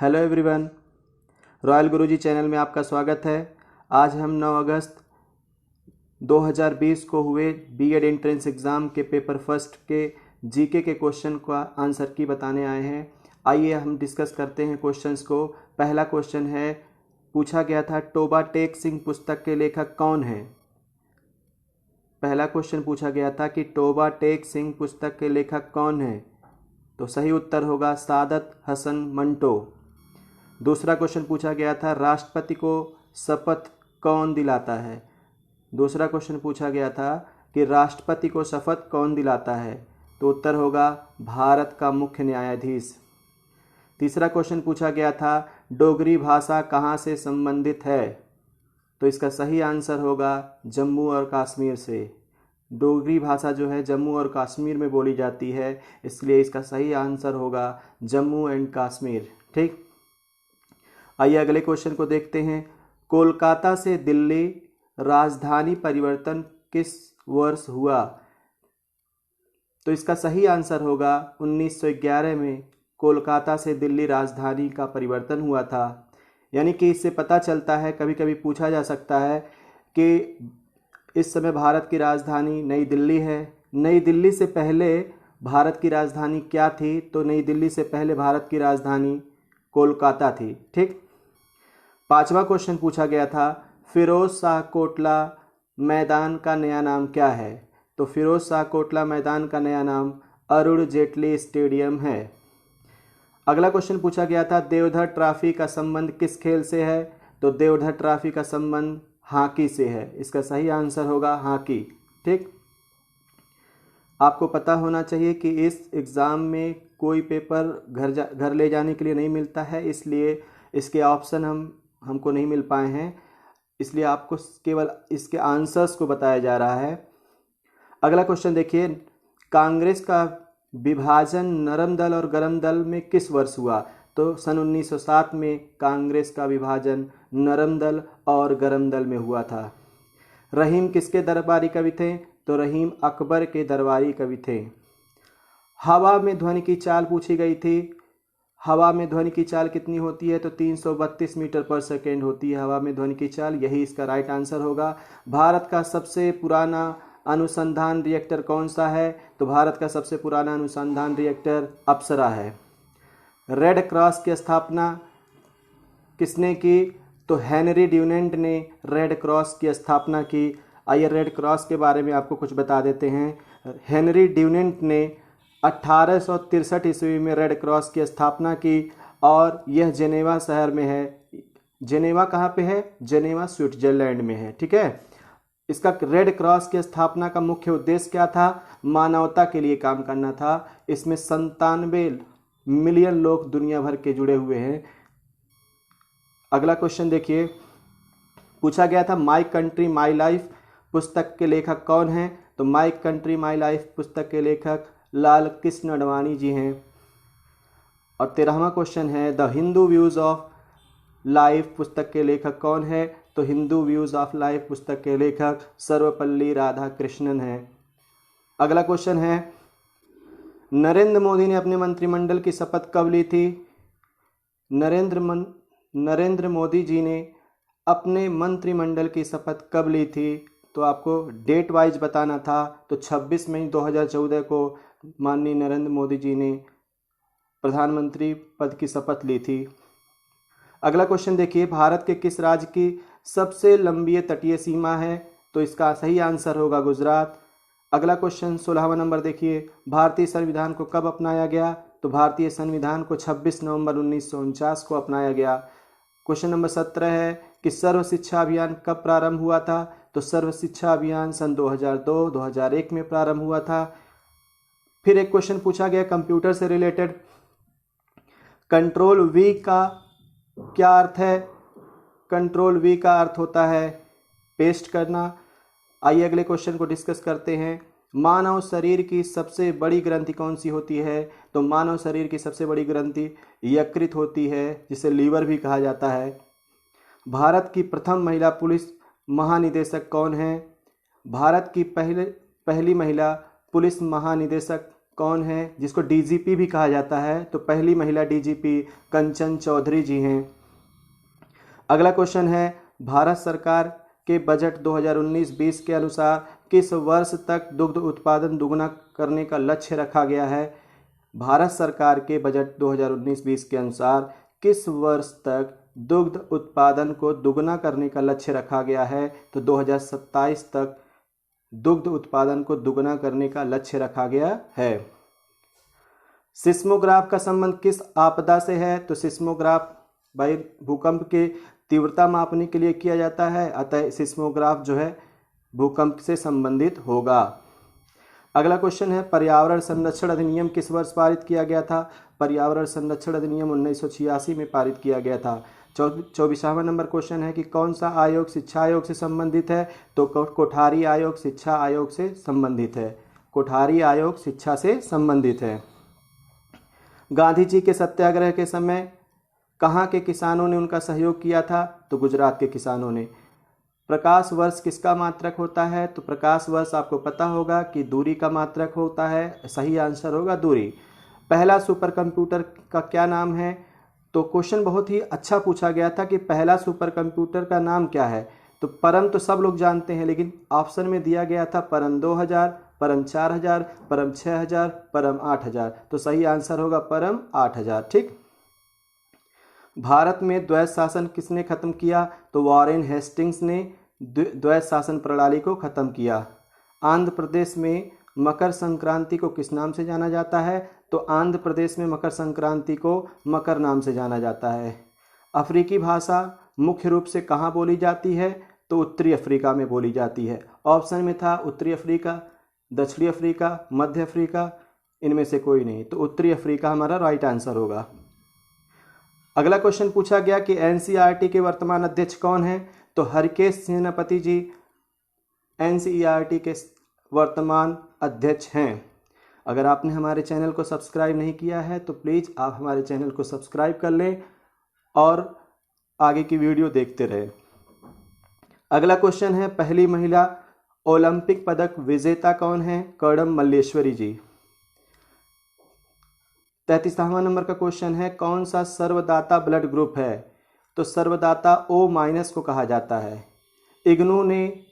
Hello everyone, royal गुरुजी channel में आपका स्वागत है। आज हम 9 अगस्त 2020 को हुए बीएड एंट्रेंस एग्ज़ाम के पेपर फर्स्ट के जीके के क्वेश्चन का आंसर की बताने आए हैं। आइए हम डिस्कस करते हैं क्वेश्चंस को। पहला क्वेश्चन है, पूछा गया था टोबा टेक सिंह पुस्तक के लेखक कौन हैं। पहला क्वेश्चन पूछा गया था कि टोबा टेक सिंह पुस्तक के लेखक कौन हैं, तो सही उत्तर होगा सादत हसन मंटो। दूसरा क्वेश्चन पूछा गया था राष्ट्रपति को शपथ कौन दिलाता है। दूसरा क्वेश्चन पूछा गया था कि राष्ट्रपति को शपथ कौन दिलाता है, तो उत्तर होगा भारत का मुख्य न्यायाधीश। तीसरा क्वेश्चन पूछा गया था डोगरी भाषा कहाँ से संबंधित है, तो इसका सही आंसर होगा जम्मू और कश्मीर से। डोगरी भाषा जो है जम्मू और कश्मीर में बोली जाती है, इसलिए इसका सही आंसर होगा जम्मू एंड कश्मीर। ठीक, आइए अगले क्वेश्चन को देखते हैं। कोलकाता से दिल्ली राजधानी परिवर्तन किस वर्ष हुआ, तो इसका सही आंसर होगा 1911 में कोलकाता से दिल्ली राजधानी का परिवर्तन हुआ था। यानी कि इससे पता चलता है, कभी कभी पूछा जा सकता है कि इस समय भारत की राजधानी नई दिल्ली है। नई दिल्ली से पहले भारत की राजधानी क्या थी, तो नई दिल्ली से पहले भारत की राजधानी कोलकाता थी। ठीक, पांचवा क्वेश्चन पूछा गया था फिरोज शाह कोटला मैदान का नया नाम क्या है, तो फिरोज शाह कोटला मैदान का नया नाम अरुण जेटली स्टेडियम है। अगला क्वेश्चन पूछा गया था देवधर ट्रॉफी का संबंध किस खेल से है, तो देवधर ट्रॉफी का संबंध हॉकी से है। इसका सही आंसर होगा हॉकी। ठीक, आपको पता होना चाहिए कि इस एग्ज़ाम में कोई पेपर घर ले जाने के लिए नहीं मिलता है, इसलिए इसके ऑप्शन हमको नहीं मिल पाए हैं, इसलिए आपको केवल इसके आंसर्स को बताया जा रहा है। अगला क्वेश्चन देखिए, कांग्रेस का विभाजन नरम दल और गरम दल में किस वर्ष हुआ, तो सन 1907 में कांग्रेस का विभाजन नरम दल और गरम दल में हुआ था। रहीम किसके दरबारी कवि थे, तो रहीम अकबर के दरबारी कवि थे। हवा में ध्वनि की चाल पूछी गई थी। हवा में ध्वनि की चाल कितनी होती है, तो 332 मीटर पर सेकेंड होती है हवा में ध्वनि की चाल। यही इसका राइट आंसर होगा। भारत का सबसे पुराना अनुसंधान रिएक्टर कौन सा है, तो भारत का सबसे पुराना अनुसंधान रिएक्टर अप्सरा है। रेड क्रॉस की स्थापना किसने की, तो हेनरी ड्यूनेंट ने रेड क्रॉस की स्थापना की। आइए रेड क्रॉस के बारे में आपको कुछ बता देते हैं। हेनरी ड्यूनेंट ने 1863 ईस्वी में रेड क्रॉस की स्थापना की और यह जेनेवा शहर में है। जेनेवा कहाँ पे है, जेनेवा स्विट्जरलैंड में है। ठीक है, इसका रेड क्रॉस की स्थापना का मुख्य उद्देश्य क्या था, मानवता के लिए काम करना था। इसमें 97 मिलियन लोग दुनिया भर के जुड़े हुए हैं। अगला क्वेश्चन देखिए, पूछा गया था माई कंट्री माई लाइफ पुस्तक के लेखक कौन हैं, तो माई कंट्री माई लाइफ पुस्तक के लेखक लाल कृष्ण अडवाणी जी हैं। और 13वां क्वेश्चन है the Hindu views of life पुस्तक के लेखक कौन है, तो हिंदू व्यूज ऑफ लाइफ पुस्तक के लेखक सर्वपल्ली राधाकृष्णन हैं। अगला क्वेश्चन है नरेंद्र मोदी ने अपने मंत्रिमंडल की शपथ कब ली थी। नरेंद्र मोदी जी ने अपने मंत्रिमंडल की शपथ कब ली थी, तो आपको डेट वाइज बताना था। तो 26 मई 2014 को माननीय नरेंद्र मोदी जी ने प्रधानमंत्री पद की शपथ ली थी। अगला क्वेश्चन देखिए, भारत के किस राज्य की सबसे लंबी तटीय सीमा है, तो इसका सही आंसर होगा गुजरात। अगला क्वेश्चन 16वां नंबर देखिए, भारतीय संविधान को कब अपनाया गया, तो भारतीय संविधान को 26 नवंबर 1949 को अपनाया गया। क्वेश्चन नंबर 17 है कि सर्व शिक्षा अभियान कब प्रारंभ हुआ था, तो सर्व शिक्षा अभियान सन 2002-2001 में प्रारंभ हुआ था। फिर एक क्वेश्चन पूछा गया कंप्यूटर से रिलेटेड, कंट्रोल वी का क्या अर्थ है, कंट्रोल वी का अर्थ होता है पेस्ट करना। आइए अगले क्वेश्चन को डिस्कस करते हैं। मानव शरीर की सबसे बड़ी ग्रंथि कौन सी होती है, तो मानव शरीर की सबसे बड़ी ग्रंथि यकृत होती है, जिसे लीवर भी कहा जाता है। भारत की प्रथम महिला पुलिस महानिदेशक कौन है, भारत की पहली महिला पुलिस महानिदेशक कौन है जिसको डीजीपी भी कहा जाता है? तो पहली महिला डीजीपी कंचन चौधरी जी हैं। अगला क्वेश्चन है, भारत सरकार के बजट 2019-20 के अनुसार किस वर्ष तक दुग्ध उत्पादन दुगना करने का लक्ष्य रखा गया है? भारत सरकार के बजट 2019-20 के अनुसार किस वर्ष तक दुग्ध उत्पादन को दुगना करने का लक्ष्य रखा गया है? तो 2027 तक दुग्ध उत्पादन को दुगना करने का लक्ष्य रखा गया है। सिस्मोग्राफ का संबंध किस आपदा से है? तो सिस्मोग्राफ भाई भूकंप के तीव्रता मापने के लिए किया जाता है, अतः सिस्मोग्राफ जो है भूकंप से संबंधित होगा। अगला क्वेश्चन है, पर्यावरण संरक्षण अधिनियम किस वर्ष पारित किया गया था? पर्यावरण संरक्षण अधिनियम 1986 में पारित किया गया था। 24वां नंबर क्वेश्चन है कि कौन सा आयोग शिक्षा आयोग से संबंधित है? तो कोठारी आयोग शिक्षा आयोग से संबंधित है। कोठारी आयोग शिक्षा से संबंधित है। गांधी जी के सत्याग्रह के समय कहाँ के किसानों ने उनका सहयोग किया था? तो गुजरात के किसानों ने। प्रकाश वर्ष किसका मात्रक होता है? तो प्रकाश वर्ष आपको पता होगा कि दूरी का मात्रक होता है। सही आंसर होगा दूरी। पहला सुपर कंप्यूटर का क्या नाम है? तो क्वेश्चन बहुत ही अच्छा पूछा गया था कि पहला सुपर कंप्यूटर का नाम क्या है? तो परम तो सब लोग जानते हैं, लेकिन ऑप्शन में दिया गया था परम 2000, परम 4000, परम 6000, परम 8000। तो सही आंसर होगा परम 8000। ठीक। भारत में द्वैध शासन किसने खत्म किया? तो वॉरेन हेस्टिंग्स ने द्वैध शासन प्रणाली को खत्म किया। आंध्र प्रदेश में मकर संक्रांति को किस नाम से जाना जाता है? तो आंध्र प्रदेश में मकर संक्रांति को मकर नाम से जाना जाता है। अफ्रीकी भाषा मुख्य रूप से कहाँ बोली जाती है? तो उत्तरी अफ्रीका में बोली जाती है। ऑप्शन में था उत्तरी अफ्रीका, दक्षिणी अफ्रीका, मध्य अफ्रीका, इनमें से कोई नहीं। तो उत्तरी अफ्रीका हमारा राइट आंसर होगा। अगला क्वेश्चन पूछा गया कि एनसीईआरटी के वर्तमान अध्यक्ष कौन हैं? तो हरकेश सेनापति जी एनसीईआरटी के वर्तमान अध्यक्ष हैं। अगर आपने हमारे चैनल को सब्सक्राइब नहीं किया है तो प्लीज़ आप हमारे चैनल को सब्सक्राइब कर लें और आगे की वीडियो देखते रहें। अगला क्वेश्चन है, पहली महिला ओलंपिक पदक विजेता कौन है? कर्णम मल्लेश्वरी जी। 33वां नंबर का क्वेश्चन है, कौन सा सर्वदाता ब्लड ग्रुप है? तो सर्वदाता O- को कहा जाता है। इग्नू ने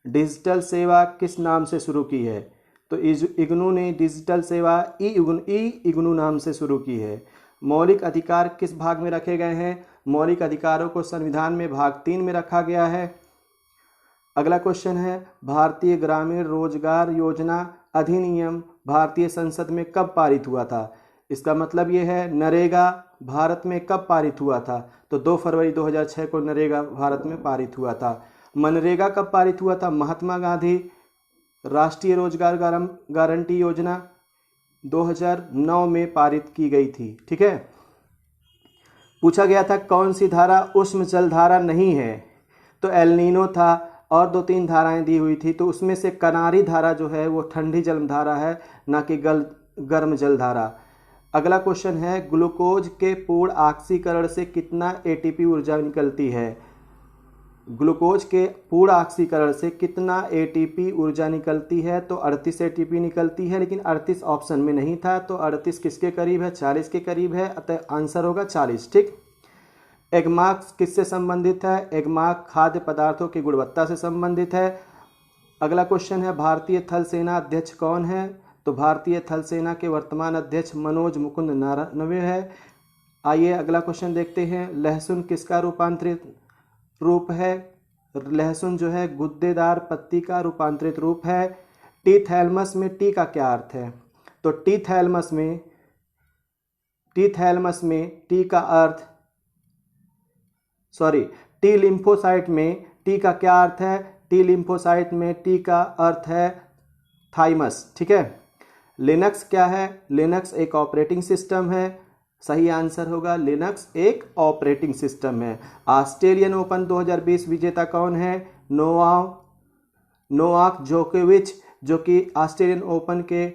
डिजिटल सेवा किस नाम से शुरू की है? तो इग्नू ने डिजिटल सेवा इग्नू नाम से शुरू की है। मौलिक अधिकार किस भाग में रखे गए हैं? मौलिक अधिकारों को संविधान में भाग 3 में रखा गया है। अगला क्वेश्चन है, भारतीय ग्रामीण रोजगार योजना अधिनियम भारतीय संसद में कब पारित हुआ था? इसका मतलब ये है नरेगा भारत में कब पारित हुआ था? तो 2 फरवरी 2006 को नरेगा भारत में पारित हुआ था। मनरेगा कब पारित हुआ था? महात्मा गांधी राष्ट्रीय रोजगार गारंटी योजना 2009 में पारित की गई थी। ठीक है। पूछा गया था कौन सी धारा उष्ण जल धारा नहीं है? तो एल नीनो था और 2-3 धाराएं दी हुई थी। तो उसमें से कनारी धारा जो है वो ठंडी जल धारा है, ना कि गर्म जल धारा। अगला क्वेश्चन है, ग्लूकोज के पूर्ण ऑक्सीकरण से कितना एटीपी ऊर्जा निकलती है? ग्लूकोज के पूर्ण ऑक्सीकरण से कितना एटीपी ऊर्जा निकलती है? तो 38 एटीपी निकलती है, लेकिन 38 ऑप्शन में नहीं था। तो 38 किसके करीब है? 40 के करीब है, अतः आंसर होगा 40। ठीक। एगमार्क किससे संबंधित है? एगमार्क खाद्य पदार्थों की गुणवत्ता से संबंधित है। अगला क्वेश्चन है, भारतीय थल सेना अध्यक्ष कौन है? तो भारतीय थल सेना के वर्तमान अध्यक्ष मनोज मुकुंद नरवणे है। आइए अगला क्वेश्चन देखते हैं, लहसुन किसका रूपांतरित रूप है? लहसुन जो है गुद्देदार पत्ती का रूपांतरित रूप है। टी थैलमस में टी का क्या अर्थ है? तो टी थैलमस में टी का अर्थ टी लिम्फोसाइट में टी का क्या अर्थ है? टी लिम्फोसाइट में टी का अर्थ है थाइमस। ठीक है। लिनक्स क्या है? लिनक्स एक ऑपरेटिंग सिस्टम है। सही आंसर होगा लिनक्स एक ऑपरेटिंग सिस्टम है। ऑस्ट्रेलियन ओपन 2020 विजेता कौन है? नोवाक जोकोविच, जो कि ऑस्ट्रेलियन ओपन के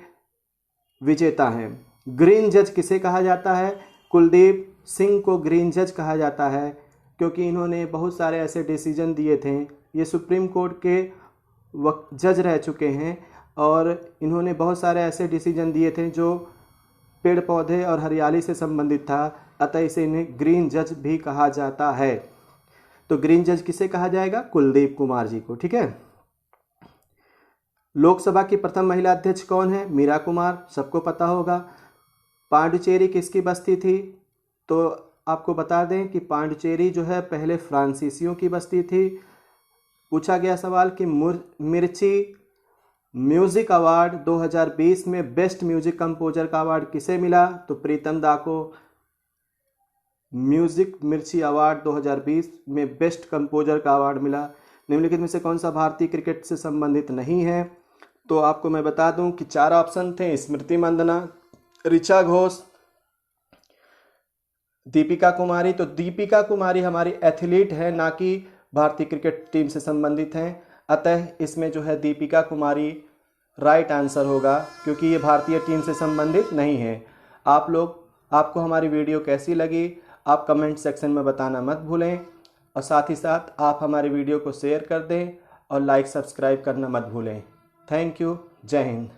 विजेता हैं। ग्रीन जज किसे कहा जाता है? कुलदीप सिंह को ग्रीन जज कहा जाता है, क्योंकि इन्होंने बहुत सारे ऐसे डिसीजन दिए थे। ये सुप्रीम कोर्ट के जज रह चुके हैं और इन्होंने बहुत सारे ऐसे डिसीजन दिए थे जो पेड़ पौधे और हरियाली से संबंधित था, अतः इसे इन्हें ग्रीन जज भी कहा जाता है। तो ग्रीन जज किसे कहा जाएगा? कुलदीप कुमार जी को। ठीक है। लोकसभा की प्रथम महिला अध्यक्ष कौन है? मीरा कुमार, सबको पता होगा। पांडिचेरी किसकी बस्ती थी? तो आपको बता दें कि पांडिचेरी जो है पहले फ्रांसीसियों की बस्ती थी। पूछा गया सवाल कि मिर्ची म्यूजिक अवार्ड 2020 में बेस्ट म्यूजिक कंपोजर का अवार्ड किसे मिला? तो प्रीतम दा को म्यूजिक मिर्ची अवार्ड 2020 में बेस्ट कंपोजर का अवार्ड मिला। निम्नलिखित में से कौन सा भारतीय क्रिकेट से संबंधित नहीं है? तो आपको मैं बता दूं कि 4 ऑप्शन थे: स्मृति मंदना, ऋचा घोष, दीपिका कुमारी। तो दीपिका कुमारी हमारी एथलीट है, ना कि भारतीय क्रिकेट टीम से संबंधित हैं, अतः इसमें जो है दीपिका कुमारी राइट आंसर होगा, क्योंकि ये भारतीय टीम से संबंधित नहीं है। आपको हमारी वीडियो कैसी लगी आप कमेंट सेक्शन में बताना मत भूलें, और साथ ही साथ आप हमारी वीडियो को शेयर कर दें और लाइक सब्सक्राइब करना मत भूलें। Thank you. जय हिंद।